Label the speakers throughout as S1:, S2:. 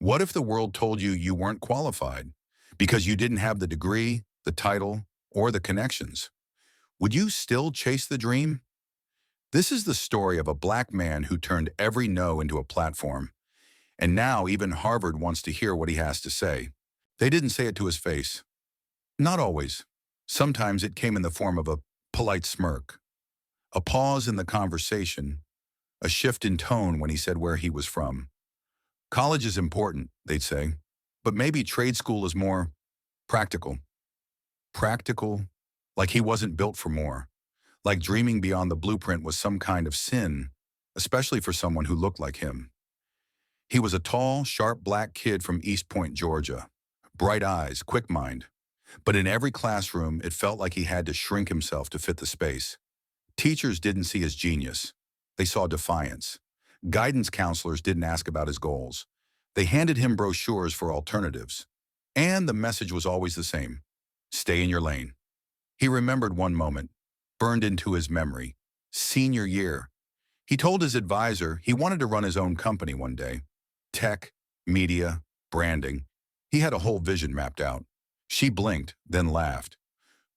S1: What if the world told you you weren't qualified because you didn't have the degree, the title, or the connections? Would you still chase the dream? This is the story of a black man who turned every no into a platform, and now even Harvard wants to hear what he has to say. They didn't say it to his face. Not always. Sometimes it came in the form of a polite smirk, a pause in the conversation, a shift in tone when he said where he was from. College is important, they'd say, but maybe trade school is more practical. Practical, like he wasn't built for more, like dreaming beyond the blueprint was some kind of sin, especially for someone who looked like him. He was a tall, sharp black kid from East Point, Georgia. Bright eyes, quick mind. But in every classroom, it felt like he had to shrink himself to fit the space. Teachers didn't see his genius. They saw defiance. Guidance counselors didn't ask about his goals. They handed him brochures for alternatives. And the message was always the same. Stay in your lane. He remembered one moment, burned into his memory. Senior year. He told his advisor he wanted to run his own company one day. Tech, media, branding. He had a whole vision mapped out. She blinked, then laughed.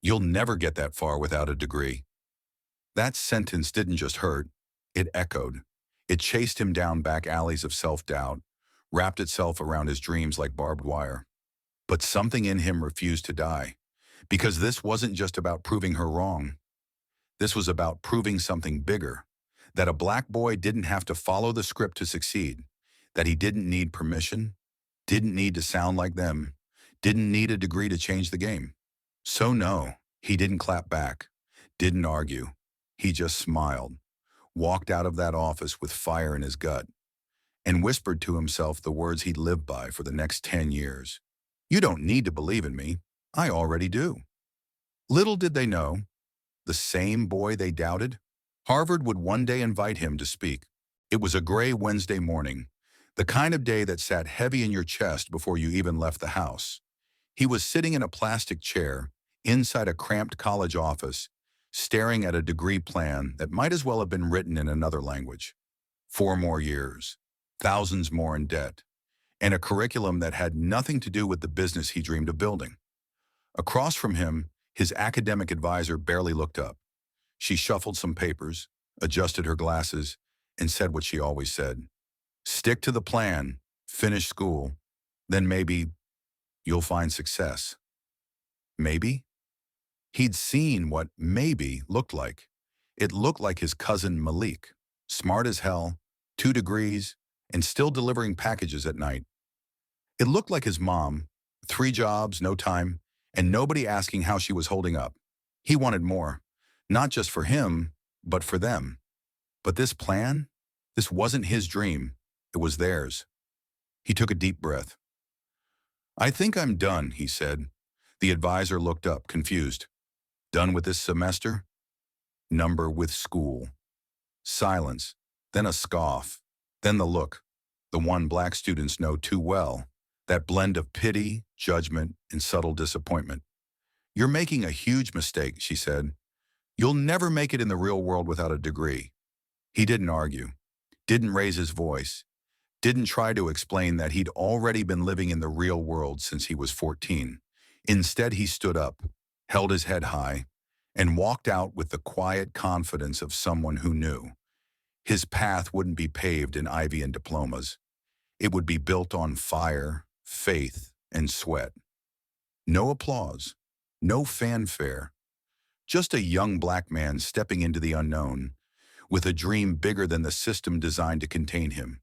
S1: You'll never get that far without a degree. That sentence didn't just hurt, it echoed. It chased him down back alleys of self-doubt, wrapped itself around his dreams like barbed wire. But something in him refused to die, because this wasn't just about proving her wrong. This was about proving something bigger, that a black boy didn't have to follow the script to succeed, that he didn't need permission, didn't need to sound like them, didn't need a degree to change the game. So no, he didn't clap back, didn't argue. He just smiled, walked out of that office with fire in his gut, and whispered to himself the words he'd live by for the next 10 years. You don't need to believe in me. I already do. Little did they know, the same boy they doubted, Harvard would one day invite him to speak. It was a gray Wednesday morning, the kind of day that sat heavy in your chest before you even left the house. He was sitting in a plastic chair inside a cramped college office, staring at a degree plan that might as well have been written in another language. 4 more years, thousands more in debt, and a curriculum that had nothing to do with the business he dreamed of building. Across from him, his academic advisor barely looked up. She shuffled some papers, adjusted her glasses, and said what she always said. Stick to the plan, finish school, then maybe you'll find success. Maybe? He'd seen what maybe looked like. It looked like his cousin Malik, smart as hell, 2 degrees, and still delivering packages at night. It looked like his mom, 3 jobs, no time, and nobody asking how she was holding up. He wanted more, not just for him, but for them. But this plan? This wasn't his dream. It was theirs. He took a deep breath. I think I'm done, he said. The advisor looked up, confused. Done with this semester? Number with school. Silence, then a scoff, then the look, the one black students know too well, that blend of pity, judgment, and subtle disappointment. You're making a huge mistake, she said. You'll never make it in the real world without a degree. He didn't argue, didn't raise his voice, didn't try to explain that he'd already been living in the real world since he was 14. Instead, he stood up, held his head high, and walked out with the quiet confidence of someone who knew. His path wouldn't be paved in ivy and diplomas. It would be built on fire, faith, and sweat. No applause, no fanfare, just a young black man stepping into the unknown, with a dream bigger than the system designed to contain him.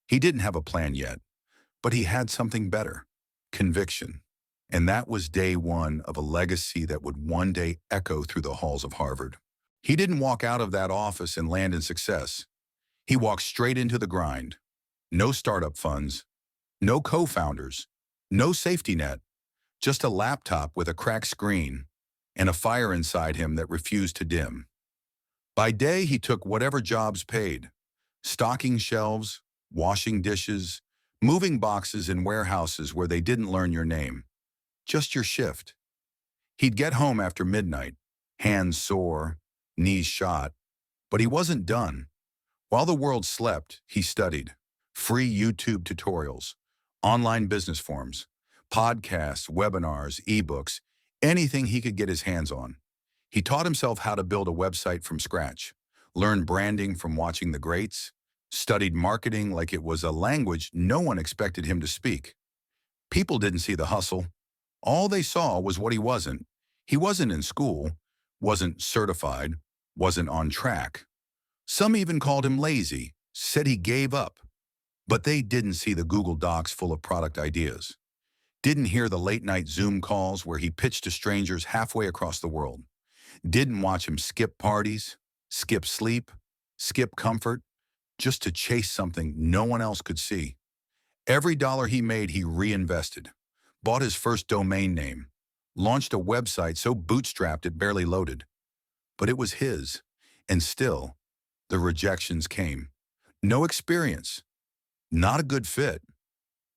S1: He didn't have a plan yet, but he had something better, conviction. And that was day one of a legacy that would one day echo through the halls of Harvard. He didn't walk out of that office and land in success. He walked straight into the grind. No startup funds, no co-founders, no safety net, just a laptop with a cracked screen and a fire inside him that refused to dim. By day, he took whatever jobs paid, stocking shelves, washing dishes, moving boxes in warehouses where they didn't learn your name. Just your shift. He'd get home after midnight, hands sore, knees shot, but he wasn't done. While the world slept, he studied. Free YouTube tutorials, Online business forums, podcasts, webinars, ebooks, anything he could get his hands on. He taught himself how to build a website from scratch, learned branding from watching the greats, studied marketing like it was a language no one expected him to speak. People didn't see the hustle. All they saw was what he wasn't. He wasn't in school, wasn't certified, wasn't on track. Some even called him lazy, said he gave up. But they didn't see the Google Docs full of product ideas. Didn't hear the late-night Zoom calls where he pitched to strangers halfway across the world. Didn't watch him skip parties, skip sleep, skip comfort, just to chase something no one else could see. Every dollar he made, he reinvested. Bought his first domain name. Launched a website so bootstrapped it barely loaded. But it was his. And still, the rejections came. No experience. Not a good fit.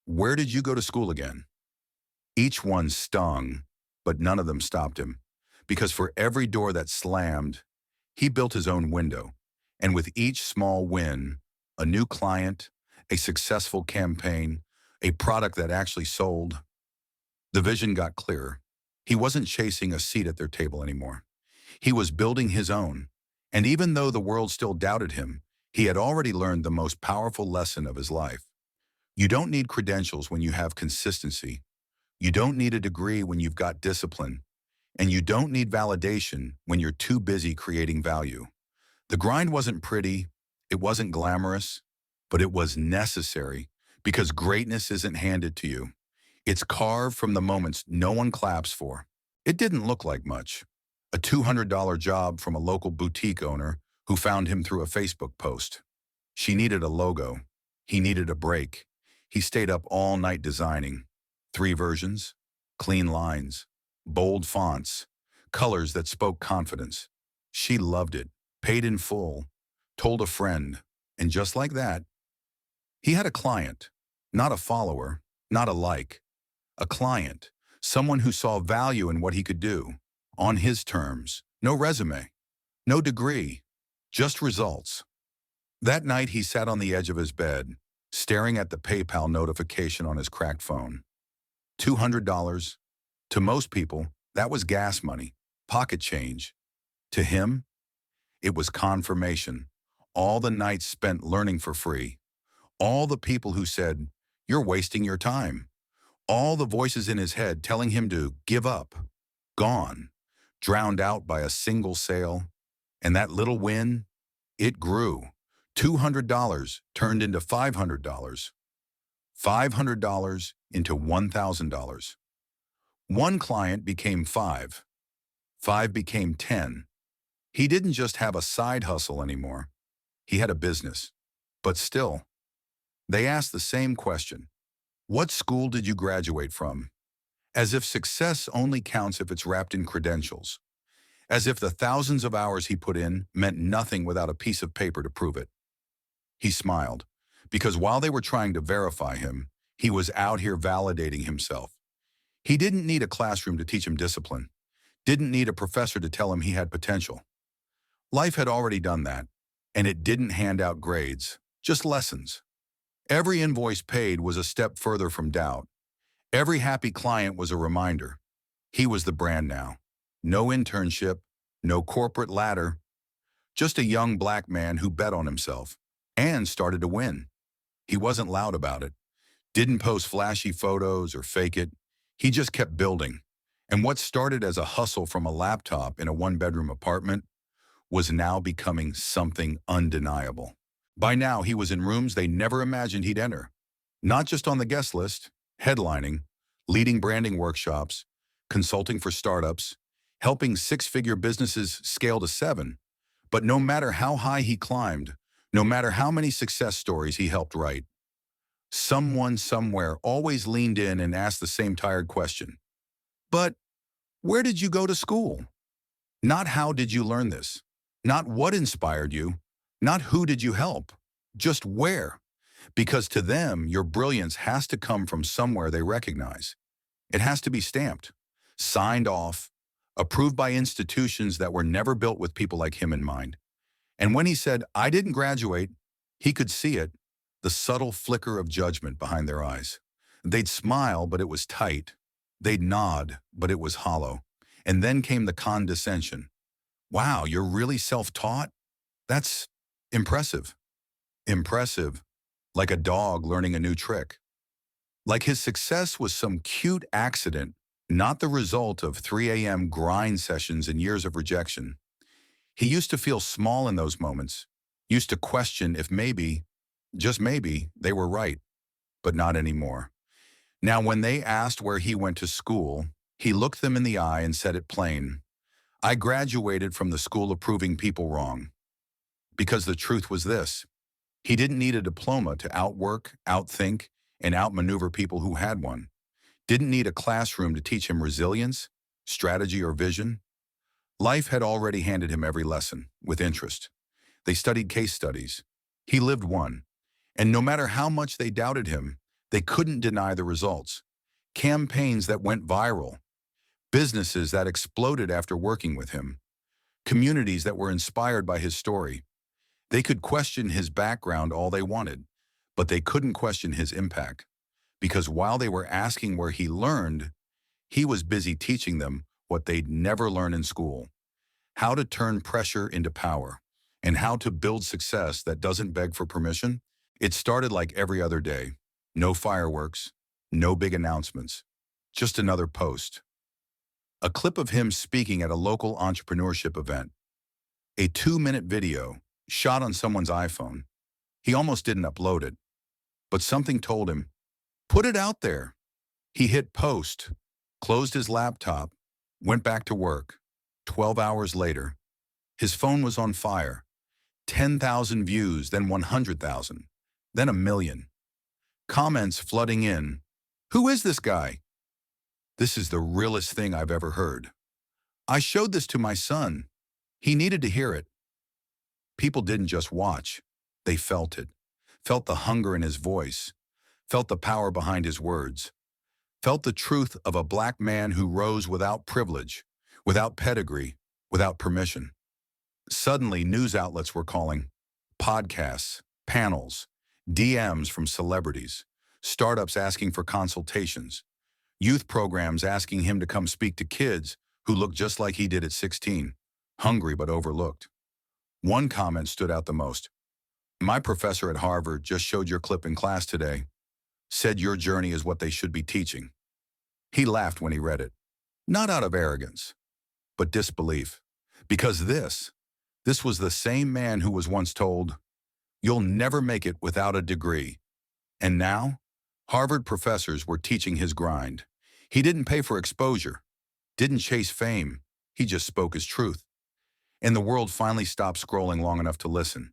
S1: Where did you go to school again? Each one stung, but none of them stopped him. Because for every door that slammed, he built his own window. And with each small win, a new client, a successful campaign, a product that actually sold, the vision got clearer. He wasn't chasing a seat at their table anymore. He was building his own. And even though the world still doubted him, he had already learned the most powerful lesson of his life. You don't need credentials when you have consistency. You don't need a degree when you've got discipline. And you don't need validation when you're too busy creating value. The grind wasn't pretty, it wasn't glamorous, but it was necessary because greatness isn't handed to you. It's carved from the moments no one claps for. It didn't look like much. A $200 job from a local boutique owner who found him through a Facebook post. She needed a logo. He needed a break. He stayed up all night designing. 3 versions, clean lines, bold fonts, colors that spoke confidence. She loved it, paid in full, told a friend, and just like that, he had a client, not a follower, not a like, a client, someone who saw value in what he could do, on his terms, no resume, no degree, just results. That night he sat on the edge of his bed, staring at the PayPal notification on his cracked phone. $200. To most people, that was gas money, pocket change. To him, it was confirmation. All the nights spent learning for free. All the people who said, "You're wasting your time." All the voices in his head telling him to give up. Gone. Drowned out by a single sale. And that little win, it grew. $200 turned into $500. $500 into $1,000. One client became 5. 5 became 10. He didn't just have a side hustle anymore. He had a business. But still, they asked the same question. What school did you graduate from? As if success only counts if it's wrapped in credentials. As if the thousands of hours he put in meant nothing without a piece of paper to prove it. He smiled, because while they were trying to verify him, he was out here validating himself. He didn't need a classroom to teach him discipline, didn't need a professor to tell him he had potential. Life had already done that, and it didn't hand out grades, just lessons. Every invoice paid was a step further from doubt. Every happy client was a reminder. He was the brand now. No internship, no corporate ladder, just a young black man who bet on himself and started to win. He wasn't loud about it, didn't post flashy photos or fake it. He just kept building. And what started as a hustle from a laptop in a 1-bedroom apartment was now becoming something undeniable. By now, he was in rooms they never imagined he'd enter. Not just on the guest list, headlining, leading branding workshops, consulting for startups, helping 6-figure businesses scale to 7. But no matter how high he climbed, no matter how many success stories he helped write, someone somewhere always leaned in and asked the same tired question. But where did you go to school? Not how did you learn this? Not what inspired you? Not who did you help? Just where? Because to them, your brilliance has to come from somewhere they recognize. It has to be stamped, signed off, approved by institutions that were never built with people like him in mind. And when he said, "I didn't graduate," he could see it, the subtle flicker of judgment behind their eyes. They'd smile, but it was tight. They'd nod, but it was hollow. And then came the condescension. Wow, you're really self-taught? That's impressive. Impressive. Like a dog learning a new trick. Like his success was some cute accident, not the result of 3 a.m. grind sessions and years of rejection. He used to feel small in those moments, used to question if maybe, just maybe, they were right, but not anymore. Now, when they asked where he went to school, he looked them in the eye and said it plain. I graduated from the school of proving people wrong. Because the truth was this. He didn't need a diploma to outwork, outthink, and outmaneuver people who had one. Didn't need a classroom to teach him resilience, strategy, or vision. Life had already handed him every lesson, with interest. They studied case studies. He lived one. And no matter how much they doubted him, they couldn't deny the results. Campaigns that went viral, businesses that exploded after working with him, communities that were inspired by his story. They could question his background all they wanted, but they couldn't question his impact. Because while they were asking where he learned, he was busy teaching them what they'd never learn in school. How to turn pressure into power, and how to build success that doesn't beg for permission. It started like every other day. No fireworks, no big announcements, just another post. A clip of him speaking at a local entrepreneurship event. A 2-minute video shot on someone's iPhone. He almost didn't upload it, but something told him, put it out there. He hit post, closed his laptop, went back to work. 12 hours later, his phone was on fire. 10,000 views, then 100,000, then 1 million. Comments flooding in. Who is this guy? This is the realest thing I've ever heard. I showed this to my son. He needed to hear it. People didn't just watch. They felt it. Felt the hunger in his voice. Felt the power behind his words. Felt the truth of a black man who rose without privilege, without pedigree, without permission. Suddenly, news outlets were calling. Podcasts, panels, DMs from celebrities, startups asking for consultations, youth programs asking him to come speak to kids who looked just like he did at 16, hungry but overlooked. One comment stood out the most. My professor at Harvard just showed your clip in class today, said your journey is what they should be teaching. He laughed when he read it, not out of arrogance, but disbelief. Because this was the same man who was once told, you'll never make it without a degree. And now, Harvard professors were teaching his grind. He didn't pay for exposure, didn't chase fame. He just spoke his truth. And the world finally stopped scrolling long enough to listen.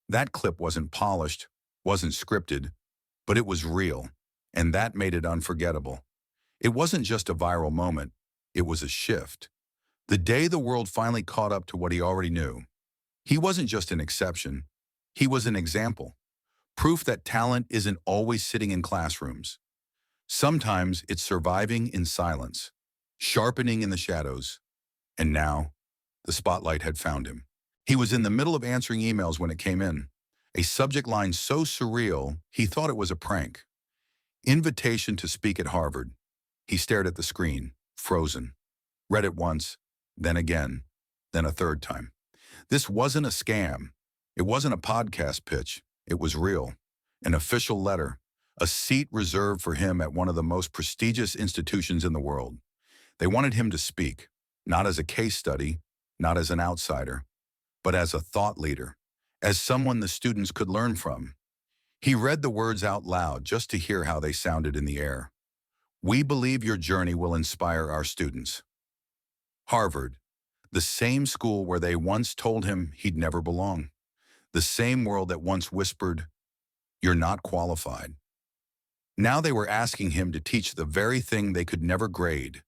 S1: That clip wasn't polished, wasn't scripted, but it was real, and that made it unforgettable. It wasn't just a viral moment, it was a shift. The day the world finally caught up to what he already knew. He wasn't just an exception, he was an example. Proof that talent isn't always sitting in classrooms. Sometimes it's surviving in silence, sharpening in the shadows. And now, the spotlight had found him. He was in the middle of answering emails when it came in. A subject line so surreal, he thought it was a prank. Invitation to speak at Harvard. He stared at the screen, frozen. Read it once, then again, then a third time. This wasn't a scam. It wasn't a podcast pitch. It was real. An official letter. A seat reserved for him at one of the most prestigious institutions in the world. They wanted him to speak, not as a case study, not as an outsider, but as a thought leader, as someone the students could learn from. He read the words out loud just to hear how they sounded in the air. We believe your journey will inspire our students. Harvard, the same school where they once told him he'd never belong. The same world that once whispered, you're not qualified. Now they were asking him to teach the very thing they could never grade.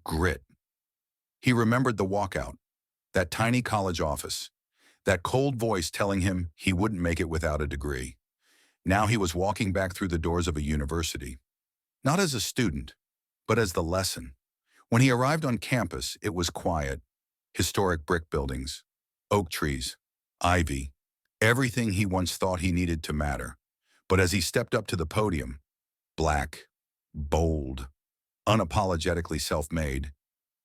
S1: Grit. He remembered the walkout, that tiny college office, that cold voice telling him he wouldn't make it without a degree. Now he was walking back through the doors of a university, not as a student, but as the lesson. When he arrived on campus, it was quiet, historic brick buildings, oak trees, ivy, everything he once thought he needed to matter. But as he stepped up to the podium, black, bold, unapologetically self-made.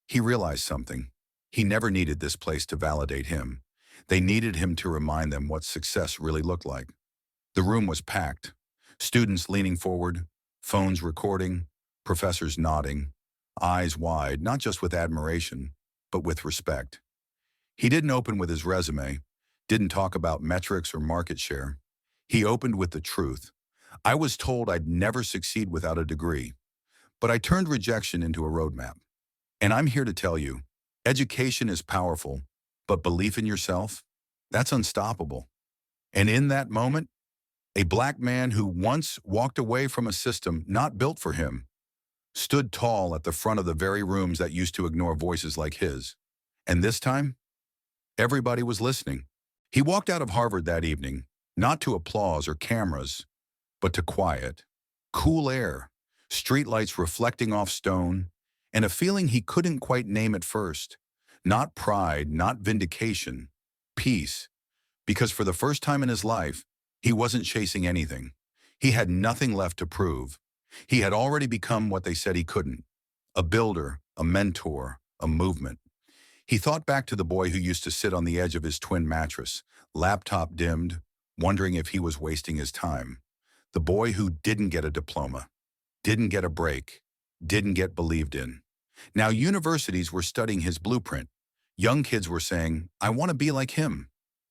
S1: He realized something. He never needed this place to validate him. They needed him to remind them what success really looked like. The room was packed. Students leaning forward, phones recording, professors nodding, eyes wide, not just with admiration, but with respect. He didn't open with his resume, didn't talk about metrics or market share. He opened with the truth. I was told I'd never succeed without a degree, but I turned rejection into a roadmap. And I'm here to tell you, education is powerful, but belief in yourself, that's unstoppable. And in that moment, a black man who once walked away from a system not built for him stood tall at the front of the very rooms that used to ignore voices like his. And this time, everybody was listening. He walked out of Harvard that evening, not to applause or cameras, but to quiet, cool air, streetlights reflecting off stone, and a feeling he couldn't quite name at first. Not pride, not vindication, peace. Because for the first time in his life, he wasn't chasing anything. He had nothing left to prove. He had already become what they said he couldn't. A builder, a mentor, a movement. He thought back to the boy who used to sit on the edge of his twin mattress, laptop dimmed, wondering if he was wasting his time. The boy who didn't get a diploma, didn't get a break, didn't get believed in. Now universities were studying his blueprint. Young kids were saying, I want to be like him.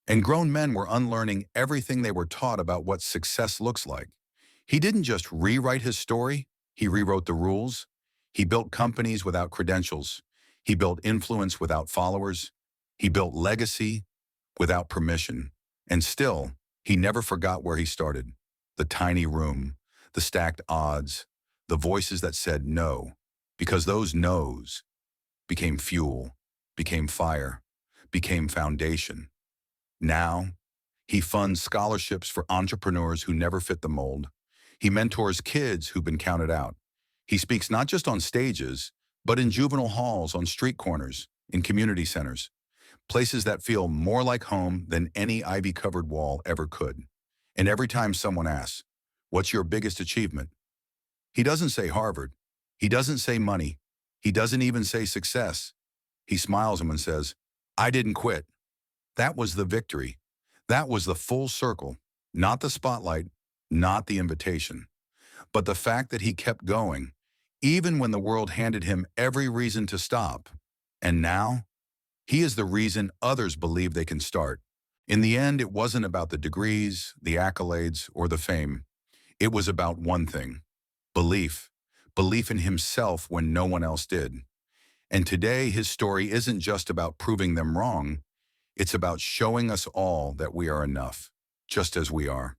S1: And grown men were unlearning everything they were taught about what success looks like. He didn't just rewrite his story, he rewrote the rules. He built companies without credentials. He built influence without followers. He built legacy without permission. And still, he never forgot where he started. The tiny room, the stacked odds, the voices that said no, because those no's became fuel, became fire, became foundation. Now, he funds scholarships for entrepreneurs who never fit the mold. He mentors kids who've been counted out. He speaks not just on stages, but in juvenile halls, on street corners, in community centers, places that feel more like home than any ivy-covered wall ever could. And every time someone asks, what's your biggest achievement? He doesn't say Harvard. He doesn't say money. He doesn't even say success. He smiles and says, I didn't quit. That was the victory. That was the full circle, not the spotlight, not the invitation, but the fact that he kept going, even when the world handed him every reason to stop. And now, he is the reason others believe they can start. In the end, it wasn't about the degrees, the accolades, or the fame. It was about one thing, belief. Belief in himself when no one else did. And today, his story isn't just about proving them wrong. It's about showing us all that we are enough, just as we are.